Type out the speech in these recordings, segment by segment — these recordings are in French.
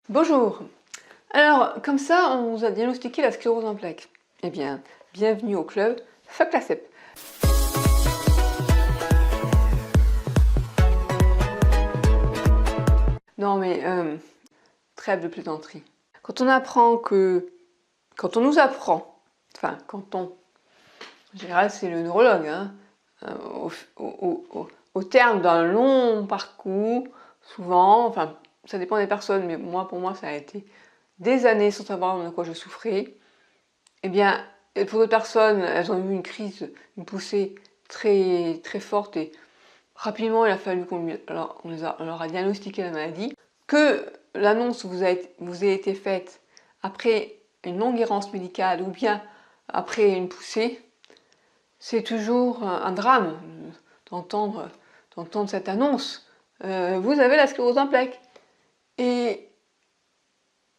Bonjour. Alors, comme ça, on vous a diagnostiqué la sclérose en plaques. Eh bien, bienvenue au club Fuck la CEP. Non mais, trêve de plaisanterie. Quand on nous apprend, en général c'est le neurologue, hein, au terme d'un long parcours, souvent, ça dépend des personnes, mais pour moi ça a été des années sans savoir de quoi je souffrais. Eh bien, pour d'autres personnes, elles ont eu une crise, une poussée très, très forte et rapidement il a fallu qu'on leur a diagnostiqué la maladie. Que l'annonce vous ait été faite après une longue errance médicale ou bien après une poussée, c'est toujours un drame d'entendre cette annonce. Vous avez la sclérose en plaques. Et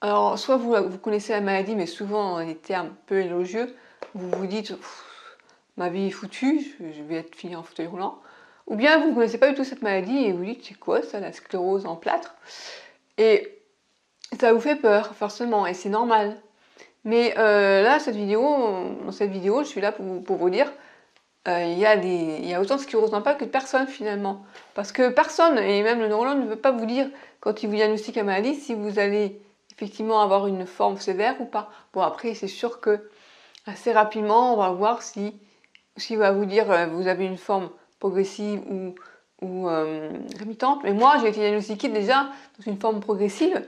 alors, soit vous connaissez la maladie, mais souvent dans des termes peu élogieux, vous vous dites ma vie est foutue, je vais être fini en fauteuil roulant. Ou bien vous ne connaissez pas du tout cette maladie et vous dites c'est quoi ça, la sclérose en plâtre? Et ça vous fait peur, forcément, et c'est normal. Mais là, dans cette vidéo, je suis là pour vous dire il y a autant de sclérose en plaques que de personnes finalement. Parce que personne, et même le neurologue, ne veut pas vous dire, quand il vous diagnostique la maladie, si vous allez effectivement avoir une forme sévère ou pas. Bon, après, c'est sûr que assez rapidement, on va voir si il va vous dire vous avez une forme progressive ou rémitante. Mais moi, j'ai été diagnostiquée déjà dans une forme progressive.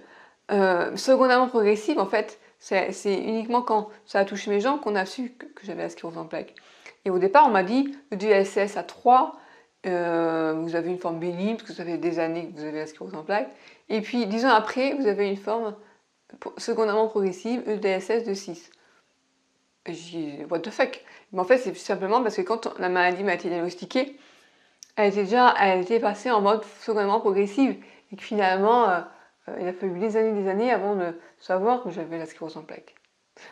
Secondairement progressive, en fait, c'est uniquement quand ça a touché mes jambes qu'on a su que j'avais la sclérose en plaques. Et au départ, on m'a dit le DSS à 3, vous avez une forme bénigne, parce que ça fait des années que vous avez la sclérose en plaques. Et puis, 10 ans après, vous avez une forme secondairement progressive, EDSS de 6. Et j'ai dit, what the fuck? Mais en fait, c'est simplement parce que quand la maladie m'a été diagnostiquée, elle était passée en mode secondairement progressive. Et que finalement, il a fallu des années avant de savoir que j'avais la sclérose en plaques.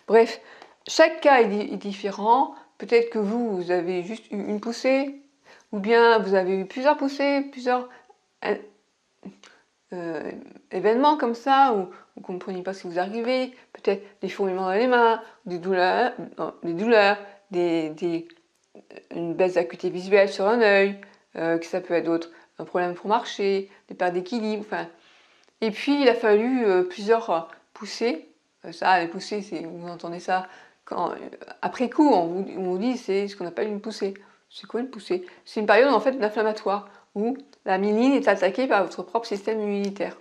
Bref, chaque cas est différent. Peut-être que vous avez juste eu une poussée, ou bien vous avez eu plusieurs poussées, plusieurs événements comme ça, où vous ne compreniez pas ce qui vous arrivait, peut-être des fourmillements dans les mains, des douleurs, une baisse d'acuité visuelle sur un œil, que ça peut être d'autres, un problème pour marcher, des pertes d'équilibre, Et puis il a fallu plusieurs poussées. Les poussées, vous entendez ça quand, après coup, on vous dit c'est ce qu'on appelle une poussée. C'est quoi une poussée? C'est une période en fait inflammatoire où la myéline est attaquée par votre propre système immunitaire.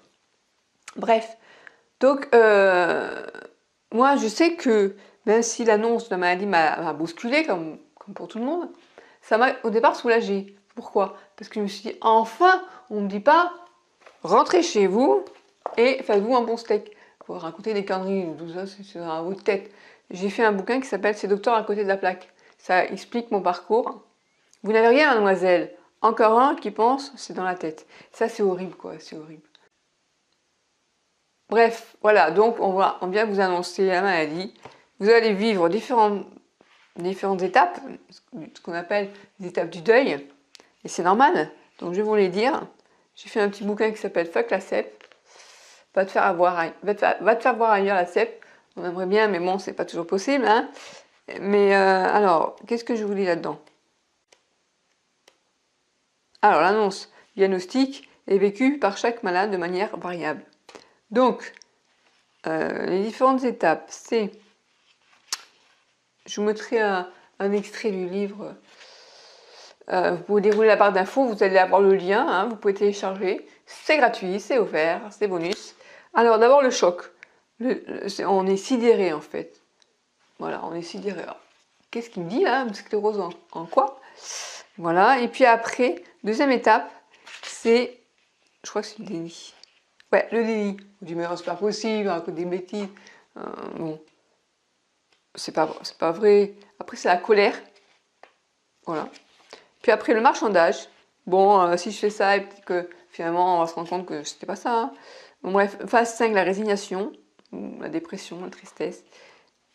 Bref, donc moi je sais que même si l'annonce de la maladie m'a bousculée comme pour tout le monde, ça m'a au départ soulagée. Pourquoi? Parce que je me suis dit enfin, on ne me dit pas rentrez chez vous et faites-vous un bon steak. Vous racontez des conneries, tout ça c'est dans votre tête. J'ai fait un bouquin qui s'appelle C'est docteur à côté de la plaque. Ça explique mon parcours. Vous n'avez rien, mademoiselle. Encore un qui pense, c'est dans la tête. Ça c'est horrible quoi, c'est horrible. Bref, voilà, donc on vient vous annoncer la maladie. Vous allez vivre différentes étapes, ce qu'on appelle les étapes du deuil. Et c'est normal, donc je vais vous les dire. J'ai fait un petit bouquin qui s'appelle Fuck la CEP. Va te faire voir ailleurs la CEP. On aimerait bien, mais bon, c'est pas toujours possible. Hein. Mais alors, qu'est-ce que je vous lis là-dedans? Alors, l'annonce diagnostic est vécue par chaque malade de manière variable. Donc, les différentes étapes, c'est... Je vous mettrai un extrait du livre. Vous pouvez dérouler la barre d'infos, vous allez avoir le lien, hein, vous pouvez télécharger. C'est gratuit, c'est offert, c'est bonus. Alors d'abord le choc. On est sidéré en fait. Voilà, on est sidéré. Qu'est-ce qu'il me dit là? Sclérose en quoi? Voilà, et puis après, deuxième étape, c'est... Je crois que c'est le déni. Ouais, le déni. On dit mais c'est pas possible, à cause des bêtises. Bon, c'est pas vrai. Après c'est la colère. Voilà. Puis après le marchandage. Bon, si je fais ça, et peut-être que finalement on va se rendre compte que c'était pas ça. Hein. Bon, bref, phase 5, la résignation, la dépression, la tristesse.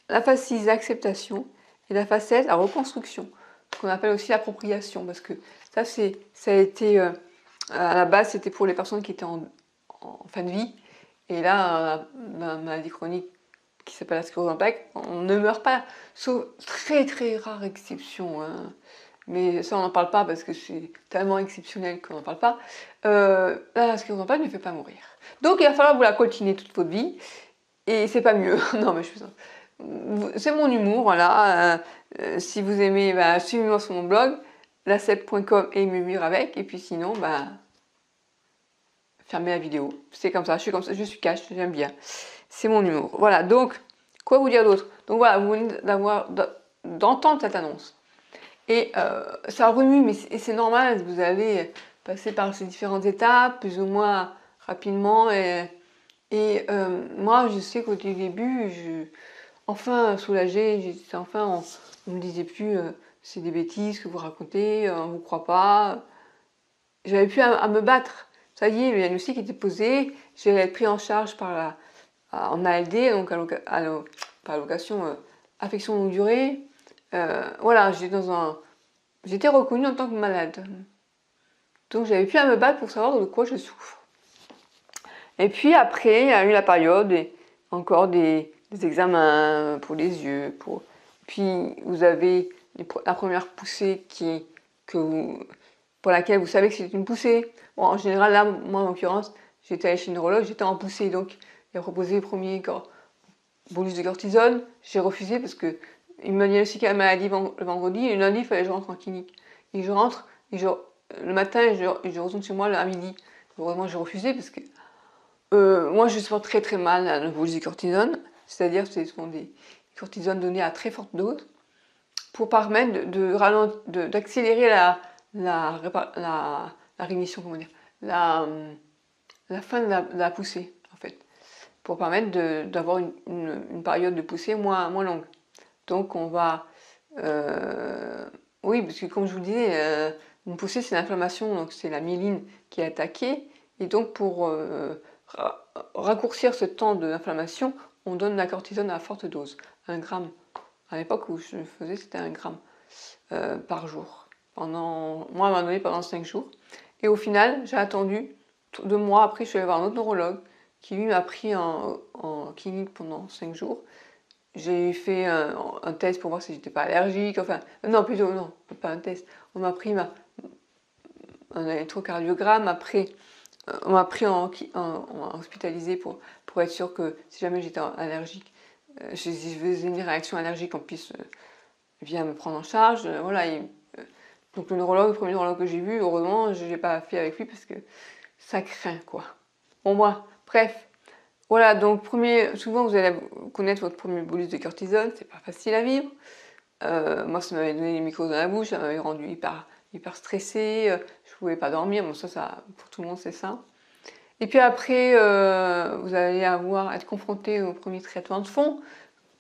La phase 6, l'acceptation. Et la phase 7, la reconstruction. Ce qu'on appelle aussi l'appropriation. Parce que ça a été, à la base, c'était pour les personnes qui étaient en fin de vie. Et là, ma maladie chronique qui s'appelle la sclérose en plaques, on ne meurt pas, sauf très très rare exception. Hein. Mais ça, on n'en parle pas parce que c'est tellement exceptionnel qu'on n'en parle pas. La sclérose en plaques ne fait pas mourir. Donc il va falloir vous la coltiner toute votre vie. Et c'est pas mieux. Non, mais je fais ça. C'est mon humour, voilà. Si vous aimez, bah, suivez-moi sur mon blog, lacep.com et me vivre avec. Et puis sinon, bah, fermez la vidéo. C'est comme ça, je suis comme ça, je suis cash, j'aime bien. C'est mon humour. Voilà, donc, quoi vous dire d'autre? Donc voilà, vous venez d'entendre cette annonce. Et ça remue, mais c'est normal, vous allez passer par ces différentes étapes, plus ou moins rapidement. Et moi, je sais qu'au début, enfin soulagée, enfin, on me disait plus c'est des bêtises que vous racontez, on ne vous croit pas. J'avais plus à me battre. Ça y est, le diagnostic était posé, j'allais être pris en charge par en ALD, donc par allocation affection longue durée. Voilà, j'étais reconnue en tant que malade. Donc j'avais plus à me battre pour savoir de quoi je souffre. Et puis après, il y a eu la période, et encore des examens pour les yeux. Puis vous avez la première poussée pour laquelle vous savez que c'est une poussée. Bon, en général, là, moi en l'occurrence, j'étais allée chez le neurologue, j'étais en poussée, donc il a proposé le premier bolus de cortisone. J'ai refusé parce que il m'a diagnostiqué la maladie le vendredi, et le lundi, il fallait que je rentre en clinique. Et je rentre, le matin, et je retourne chez moi à midi. Heureusement, j'ai refusé parce que moi, je supporte très très mal le bolus de cortisone, c'est-à-dire que ce sont des cortisones données à très forte dose pour permettre d'accélérer la rémission, comment dire, la fin de la poussée, en fait, pour permettre d'avoir une période de poussée moins longue. Donc on va... oui, parce que comme je vous disais, une poussée c'est l'inflammation, donc c'est la myéline qui est attaquée, et donc pour raccourcir ce temps de l'inflammation, on donne la cortisone à forte dose, 1 gramme. À l'époque où je le faisais, c'était 1 gramme par jour. Moi, à un moment donné, pendant 5 jours. Et au final, j'ai attendu 2 mois. Après, je suis allée voir un autre neurologue qui, lui, m'a pris en clinique pendant 5 jours. J'ai fait un test pour voir si j'étais pas allergique. Enfin, non, plutôt, non, pas un test. On m'a pris un électrocardiogramme. Après, on m'a pris en hospitalisé pour être sûr que si jamais j'étais allergique, si je faisais une réaction allergique, on puisse vient me prendre en charge. Voilà, donc le premier neurologue que j'ai vu, heureusement, je ne l'ai pas fait avec lui parce que ça craint, quoi. Bon, moi, bref. Voilà, donc souvent vous allez connaître votre premier bolus de cortisone, c'est pas facile à vivre. Moi, ça m'avait donné des mycoses dans la bouche, ça m'avait rendu hyper stressée, je pouvais pas dormir, bon ça, pour tout le monde c'est ça. Et puis après, vous allez être confronté au premier traitement de fond.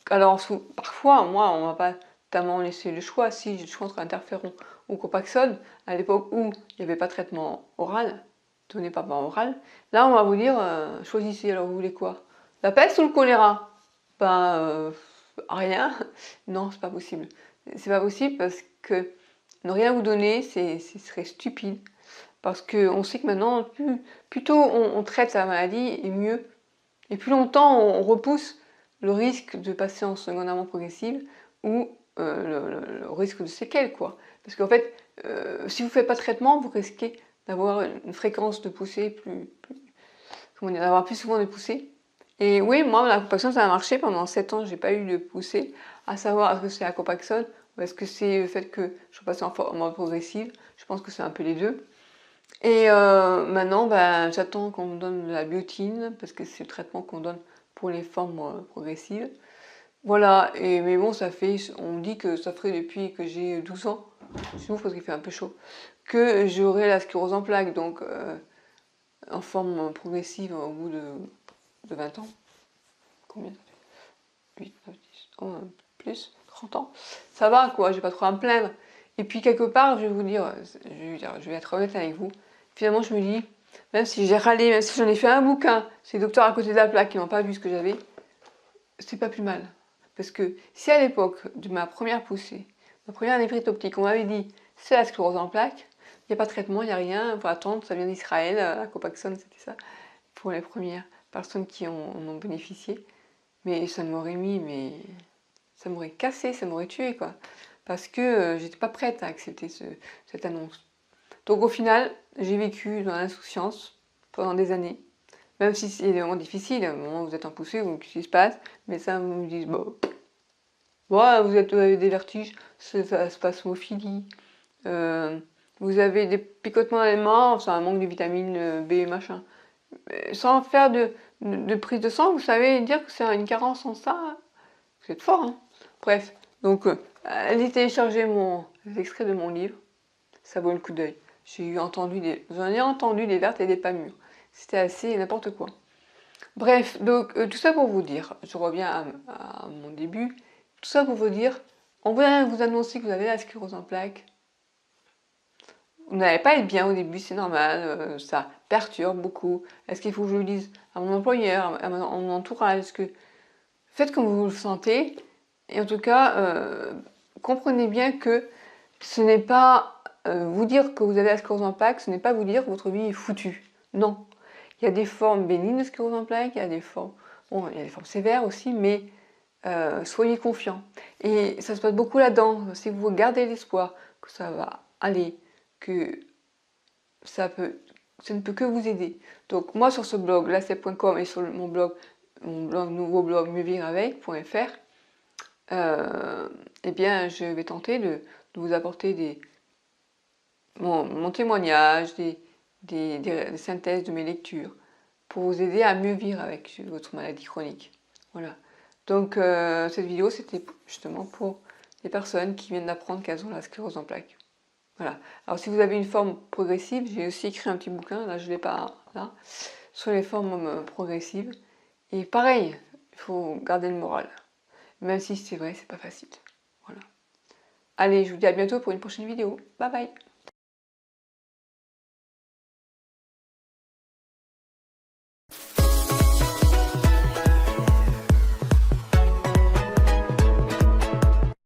Alors parfois, moi, on m'a pas tellement laissé le choix, si j'ai le choix entre interféron ou copaxone, à l'époque où il n'y avait pas de traitement oral, donné par oral, là on va vous dire, choisissez, alors vous voulez quoi? La peste ou le choléra? Ben, rien. Non, c'est pas possible. C'est pas possible parce que ne rien vous donner, ce serait stupide. Parce qu'on sait que maintenant, plus tôt on traite la maladie, et mieux. Et plus longtemps on repousse le risque de passer en seconde amont progressive ou le risque de séquelles, quoi. Parce qu'en fait, si vous ne faites pas de traitement, vous risquez d'avoir une fréquence de poussée comment dire, d'avoir plus souvent des poussées. Et oui, moi, la Copaxone, ça a marché. Pendant 7 ans, j'ai pas eu de poussée. À savoir, est-ce que c'est la Copaxone ou est-ce que c'est le fait que je suis passée en mode progressive? Je pense que c'est un peu les deux. Et maintenant, ben, j'attends qu'on me donne de la biotine, parce que c'est le traitement qu'on donne pour les formes progressives. Voilà, mais bon, on me dit que ça ferait depuis que j'ai 12 ans, je trouve parce qu'il fait un peu chaud, que j'aurai la sclérose en plaques, donc en forme progressive au bout de 20 ans. Combien ça fait? 8, 9, 10, oh, plus, 30 ans. Ça va, quoi, j'ai pas trop à me plaindre. Et puis quelque part, je vais vous dire, je vais être honnête avec vous, finalement je me dis, même si j'ai râlé, même si j'en ai fait un bouquin, c'est les docteurs à côté de la plaque qui n'ont pas vu ce que j'avais, c'est pas plus mal. Parce que si à l'époque de ma première poussée, ma première névrite optique, on m'avait dit c'est la sclérose en plaques, il n'y a pas de traitement, il n'y a rien, il faut attendre, ça vient d'Israël, la Copaxone c'était ça, pour les premières. personnes qui en ont bénéficié. Mais ça m'aurait mais ça m'aurait cassé, ça m'aurait tué quoi. Parce que j'étais pas prête à accepter cette annonce. Donc au final, j'ai vécu dans l'insouciance pendant des années. Même si c'est vraiment difficile, à un moment vous êtes impoussé, vous qu'est-ce qui se passe, mais ça vous disent bon, ouais, vous avez des vertiges, ça se passe spasmophilie, vous avez des picotements dans les mains, c'est un manque de vitamine B machin. Sans faire de prise de sang, vous savez dire que c'est une carence en ça, vous êtes fort, hein. Bref, donc allez télécharger les extraits de mon livre, ça vaut le coup d'œil. J'en ai entendu des vertes et des pas mûres. C'était assez n'importe quoi. Bref, donc tout ça pour vous dire, je reviens à mon début, tout ça pour vous dire, on vient vous annoncer que vous avez la sclérose en plaques. Vous n'allez pas être bien au début, c'est normal, ça perturbe beaucoup. Est-ce qu'il faut que je le dise à mon employeur, à mon entourage? Est-ce que faites comme vous le sentez, et en tout cas, comprenez bien que ce n'est pas vous dire que vous avez la sclérose en plaques, ce n'est pas vous dire que votre vie est foutue. Non. Il y a des formes bénignes de sclérose en plaques, il y a des formes, bon, il y a des formes sévères aussi, mais soyez confiants. Et ça se passe beaucoup là-dedans. Si vous gardez l'espoir que ça va aller, que ça ne peut que vous aider. Donc moi sur ce blog, lacep.com et sur mon nouveau blog mieuxvivreavec.fr, eh bien je vais tenter de vous apporter mon témoignage, des synthèses de mes lectures pour vous aider à mieux vivre avec votre maladie chronique. Voilà. Donc cette vidéo c'était justement pour les personnes qui viennent d'apprendre qu'elles ont la sclérose en plaques. Voilà. Alors si vous avez une forme progressive, j'ai aussi écrit un petit bouquin, là je ne l'ai pas là, sur les formes progressives. Et pareil, il faut garder le moral. Même si c'est vrai, c'est pas facile. Voilà. Allez, je vous dis à bientôt pour une prochaine vidéo. Bye bye.